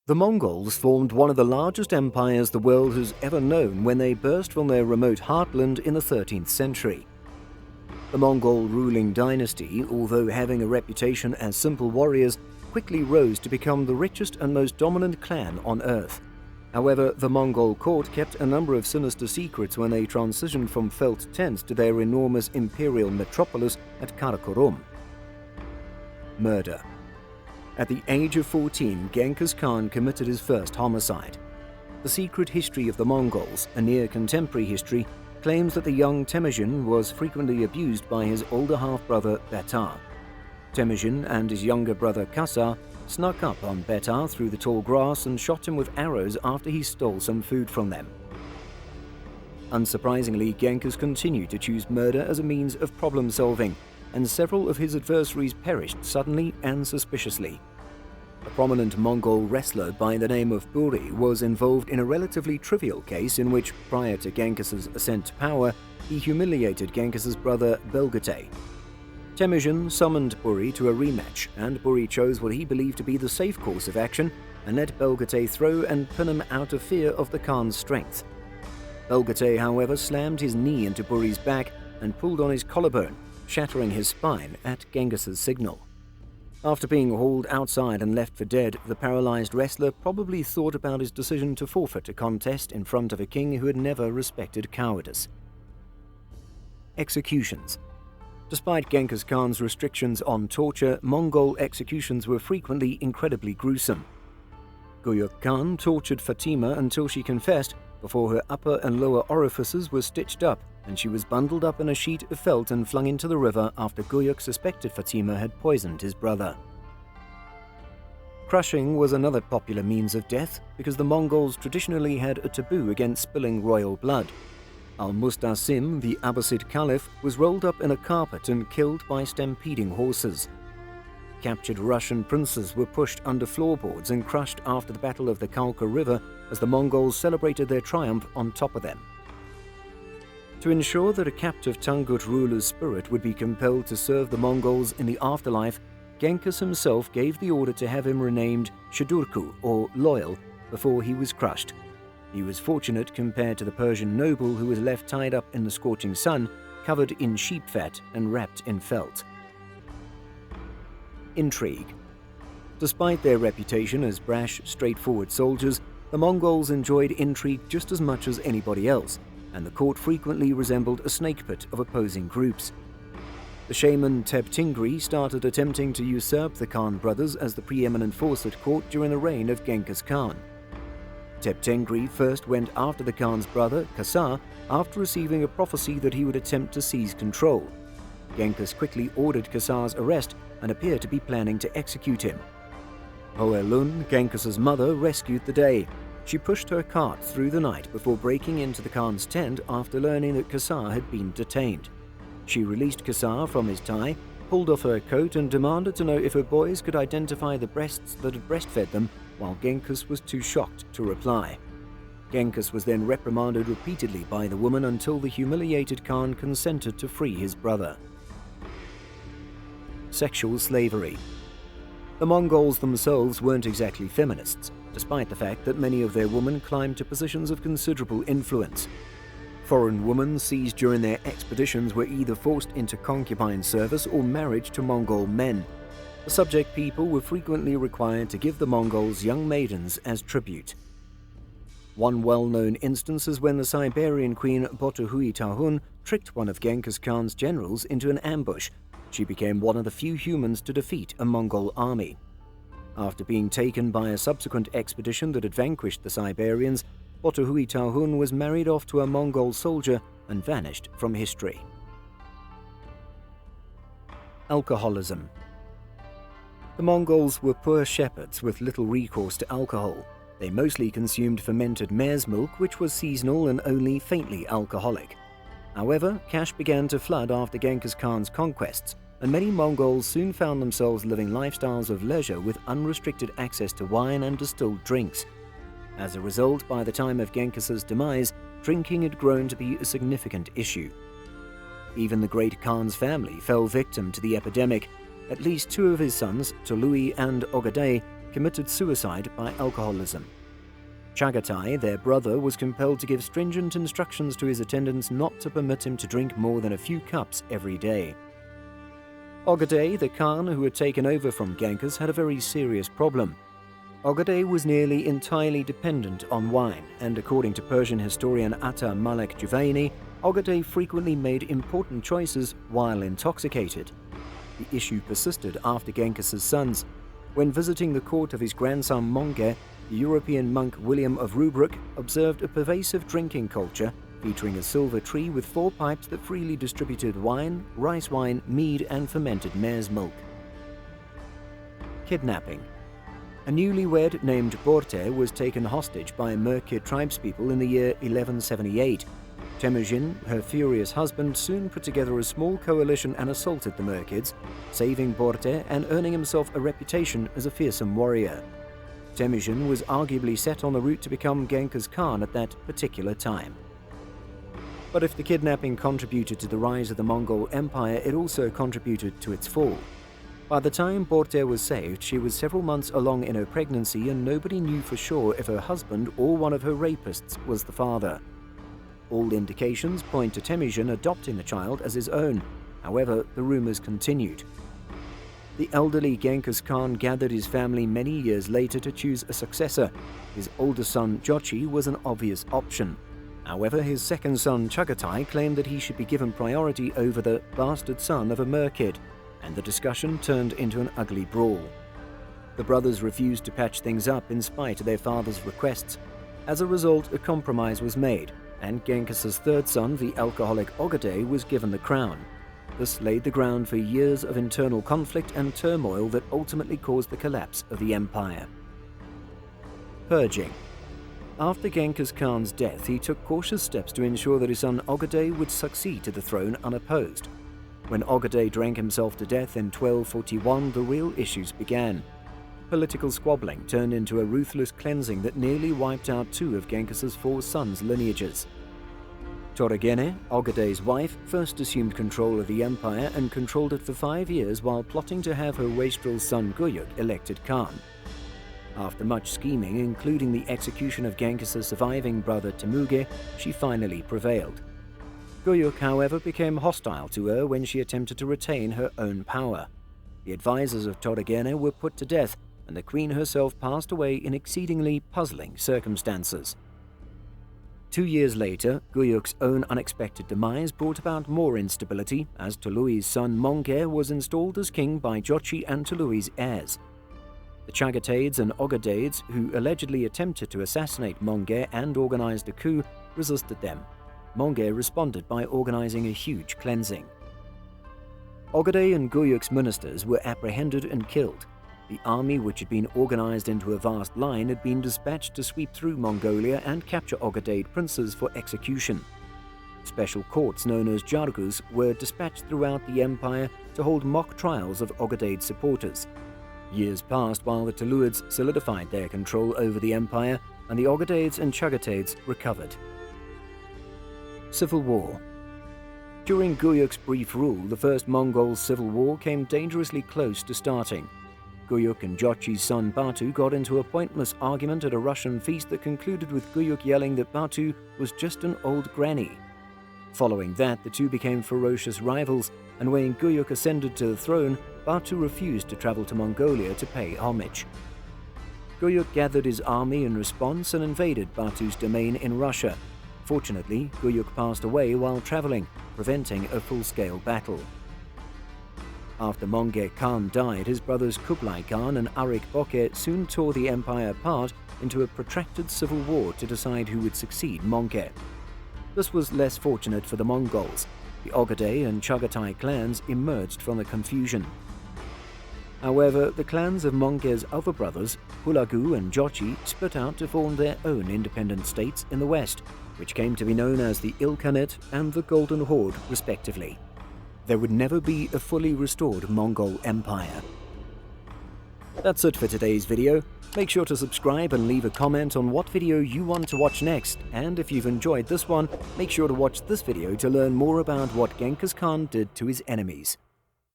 The Mongols formed one of the largest empires the world has ever known when they burst from their remote heartland in the 13th century. The Mongol ruling dynasty, although having a reputation as simple warriors, quickly rose to become the richest and most dominant clan on earth. However, the Mongol court kept a number of sinister secrets when they transitioned from felt tents to their enormous imperial metropolis at Karakorum. Murder. At the age of 14, Genghis Khan committed his first homicide. The Secret History of the Mongols, a near-contemporary history, claims that the young Temujin was frequently abused by his older half-brother Betar. Temujin and his younger brother Kasar snuck up on Betar through the tall grass and shot him with arrows after he stole some food from them. Unsurprisingly, Genghis continued to choose murder as a means of problem-solving, and several of his adversaries perished suddenly and suspiciously. A prominent Mongol wrestler by the name of Buri was involved in a relatively trivial case in which, prior to Genghis's ascent to power, he humiliated Genghis's brother Belgate. Temujin summoned Buri to a rematch, and Buri chose what he believed to be the safe course of action and let Belgate throw and pin him out of fear of the Khan's strength. Belgate, however, slammed his knee into Buri's back and pulled on his collarbone, shattering his spine at Genghis's signal. After being hauled outside and left for dead, the paralyzed wrestler probably thought about his decision to forfeit a contest in front of a king who had never respected cowardice. Executions. Despite Genghis Khan's restrictions on torture, Mongol executions were frequently incredibly gruesome. Guyuk Khan tortured Fatima until she confessed, before her upper and lower orifices were stitched up and she was bundled up in a sheet of felt and flung into the river after Guyuk suspected Fatima had poisoned his brother. Crushing was another popular means of death because the Mongols traditionally had a taboo against spilling royal blood. Al-Mustasim, the Abbasid Caliph, was rolled up in a carpet and killed by stampeding horses. Captured Russian princes were pushed under floorboards and crushed after the Battle of the Khalkha River as the Mongols celebrated their triumph on top of them. To ensure that a captive Tangut ruler's spirit would be compelled to serve the Mongols in the afterlife, Genghis himself gave the order to have him renamed Shudurku, or loyal, before he was crushed. He was fortunate compared to the Persian noble who was left tied up in the scorching sun, covered in sheep fat and wrapped in felt. Intrigue. Despite their reputation as brash, straightforward soldiers, the Mongols enjoyed intrigue just as much as anybody else, and the court frequently resembled a snake pit of opposing groups. The shaman Teb-Tingri started attempting to usurp the Khan brothers as the preeminent force at court during the reign of Genghis Khan. Teb-Tingri first went after the Khan's brother, Kasar, after receiving a prophecy that he would attempt to seize control. Genghis quickly ordered Kasar's arrest and appeared to be planning to execute him. Hoelun, Genghis's mother, rescued the day. She pushed her cart through the night before breaking into the Khan's tent after learning that Kasar had been detained. She released Kasar from his tie, pulled off her coat and demanded to know if her boys could identify the breasts that had breastfed them, while Genghis was too shocked to reply. Genghis was then reprimanded repeatedly by the woman until the humiliated Khan consented to free his brother. Sexual slavery. The Mongols themselves weren't exactly feminists, despite the fact that many of their women climbed to positions of considerable influence. Foreign women seized during their expeditions were either forced into concubine service or marriage to Mongol men. The subject people were frequently required to give the Mongols young maidens as tribute. One well-known instance is when the Siberian queen Botuhui Tahun tricked one of Genghis Khan's generals into an ambush. She became one of the few humans to defeat a Mongol army. After being taken by a subsequent expedition that had vanquished the Siberians, Botuhui Tahun was married off to a Mongol soldier and vanished from history. Alcoholism. The Mongols were poor shepherds with little recourse to alcohol. They mostly consumed fermented mare's milk, which was seasonal and only faintly alcoholic. However, cash began to flood after Genghis Khan's conquests, and many Mongols soon found themselves living lifestyles of leisure with unrestricted access to wine and distilled drinks. As a result, by the time of Genghis's demise, drinking had grown to be a significant issue. Even the great Khan's family fell victim to the epidemic. At least two of his sons, Tolui and Ogadei, committed suicide by alcoholism. Chagatai, their brother, was compelled to give stringent instructions to his attendants not to permit him to drink more than a few cups every day. Ogadai, the Khan who had taken over from Genghis, had a very serious problem. Ogadai was nearly entirely dependent on wine, and according to Persian historian Atta Malek Juvaini, Ogadai frequently made important choices while intoxicated. The issue persisted after Genghis's sons. When visiting the court of his grandson Mongol, the European monk William of Rubruck observed a pervasive drinking culture featuring a silver tree with 4 pipes that freely distributed wine, rice wine, mead, and fermented mare's milk. Kidnapping. A newlywed named Borte was taken hostage by Merkid tribespeople in the year 1178. Temujin, her furious husband, soon put together a small coalition and assaulted the Merkids, saving Borte and earning himself a reputation as a fearsome warrior. Temujin was arguably set on the route to become Genghis Khan at that particular time. But if the kidnapping contributed to the rise of the Mongol Empire, it also contributed to its fall. By the time Borte was saved, she was several months along in her pregnancy, and nobody knew for sure if her husband or one of her rapists was the father. All indications point to Temujin adopting the child as his own. However, the rumors continued. The elderly Genghis Khan gathered his family many years later to choose a successor. His older son Jochi was an obvious option. However, his second son Chagatai claimed that he should be given priority over the bastard son of a Merkid, and the discussion turned into an ugly brawl. The brothers refused to patch things up in spite of their father's requests. As a result, a compromise was made, and Genghis's third son, the alcoholic Ogadai, was given the crown. This laid the ground for years of internal conflict and turmoil that ultimately caused the collapse of the empire. Purging. After Genghis Khan's death, he took cautious steps to ensure that his son Ogadai would succeed to the throne unopposed. When Ogadai drank himself to death in 1241, the real issues began. Political squabbling turned into a ruthless cleansing that nearly wiped out 2 of Genghis's 4 sons' lineages. Toragene, Ogadai's wife, first assumed control of the empire and controlled it for 5 years while plotting to have her wastrel son Guyuk elected Khan. After much scheming, including the execution of Genghis's surviving brother Temuge, she finally prevailed. Guyuk, however, became hostile to her when she attempted to retain her own power. The advisors of Toragene were put to death, and the queen herself passed away in exceedingly puzzling circumstances. 2 years later, Guyuk's own unexpected demise brought about more instability, as Tului's son Mongol was installed as king by Jochi and Tului's heirs. The Chagataids and Ogadaids, who allegedly attempted to assassinate Mongol and organized a coup, resisted them. Mongol responded by organizing a huge cleansing. Ogadai and Guyuk's ministers were apprehended and killed. The army, which had been organized into a vast line, had been dispatched to sweep through Mongolia and capture Ogadaid princes for execution. Special courts known as Jargus were dispatched throughout the empire to hold mock trials of Ogadaid supporters. Years passed while the Tuluids solidified their control over the empire, and the Ogadaids and Chagataids recovered. Civil War. During Guyuk's brief rule, the First Mongol Civil War came dangerously close to starting. Guyuk and Jochi's son Batu got into a pointless argument at a Russian feast that concluded with Guyuk yelling that Batu was just an old granny. Following that, the two became ferocious rivals, and when Guyuk ascended to the throne, Batu refused to travel to Mongolia to pay homage. Guyuk gathered his army in response and invaded Batu's domain in Russia. Fortunately, Guyuk passed away while traveling, preventing a full-scale battle. After Mongol Khan died, his brothers Kublai Khan and Arik Boke soon tore the empire apart into a protracted civil war to decide who would succeed Mongol. This was less fortunate for the Mongols. The Ogadai and Chagatai clans emerged from the confusion. However, the clans of Mongol's other brothers, Hulagu and Jochi, split out to form their own independent states in the west, which came to be known as the Ilkhanate and the Golden Horde, respectively. There would never be a fully restored Mongol Empire. That's it for today's video. Make sure to subscribe and leave a comment on what video you want to watch next, and if you've enjoyed this one, make sure to watch this video to learn more about what Genghis Khan did to his enemies.